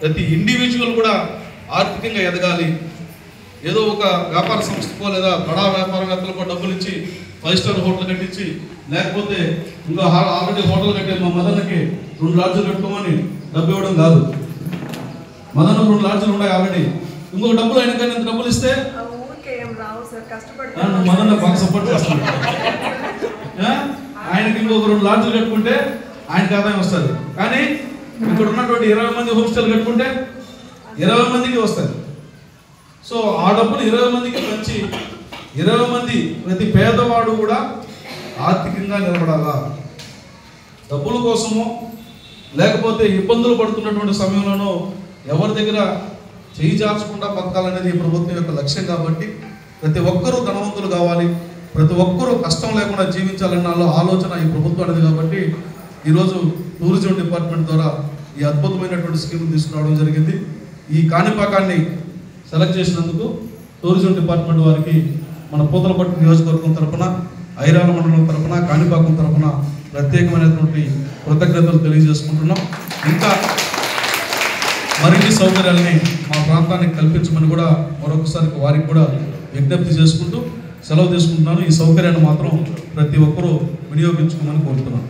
ప్రతి ఇండివిజువల్ కూడా ఆర్థికంగా ఎదగాలి. ఏదో ఒక వ్యాపార సంస్థకో లేదా బడా వ్యాపారవేత్తలకో డబ్బులు ఇచ్చి 5 స్టార్ హోటల్ కట్టించి, లేకపోతే ఇంకా ఆల్రెడీ హోటల్ కట్టే మా మదన్కి 2 లాడ్జీలు కట్టుకోమని డబ్బు ఇవ్వడం కాదు. మదన్ 2 లాడ్జీలు ఉన్నాయి ఆల్రెడీ. ఇంకొక డబ్బులు అయినా కానీ డబ్బులు ఇస్తే మదన్ బాగా సపోర్ట్ చేస్తాడు. ఆయనకి ఇంకొక 2 లాడ్జీలు కట్టుకుంటే ఆయనకి ఆదాయం వస్తుంది. కానీ ఇక్కడ ఉన్నటువంటి 20 మంది హోమ్ స్టేలు కట్టుకుంటే 20 మందికి వస్తుంది. సో ఆ డబ్బులు 20 మందికి పంచి 20 మంది ప్రతి పేదవాడు కూడా ఆర్థికంగా నిలబడాలా. డబ్బుల కోసమో లేకపోతే ఇబ్బందులు పడుతున్నటువంటి సమయంలోనూ ఎవరి దగ్గర చేయి జార్చకుండా బతకాలనేది ఈ ప్రభుత్వం యొక్క లక్ష్యం. కాబట్టి ప్రతి ఒక్కరూ ధనవంతులు కావాలి, ప్రతి ఒక్కరూ కష్టం లేకుండా జీవించాలన్న ఆలోచన ఈ ప్రభుత్వం అనేది. కాబట్టి ఈరోజు టూరిజం డిపార్ట్మెంట్ ద్వారా ఈ అద్భుతమైనటువంటి స్కీమ్ తీసుకురావడం జరిగింది. ఈ కాణిపాకాన్ని సెలెక్ట్ చేసినందుకు టూరిజం డిపార్ట్మెంట్ వారికి మన పూతలపట్టు నియోజకవర్గం తరఫున, ఐరాల మండలం తరఫున, కాణిపాకం తరఫున ప్రత్యేకమైనటువంటి కృతజ్ఞతలు తెలియజేసుకుంటున్నాం. ఇంకా మరిన్ని సౌకర్యాలని మా ప్రాంతానికి కల్పించమని కూడా మరొకసారి వారికి కూడా విజ్ఞప్తి చేసుకుంటూ సెలవు తీసుకుంటున్నాను. ఈ సౌకర్యాన్ని మాత్రం ప్రతి ఒక్కరూ వినియోగించుకోమని కోరుతున్నాను.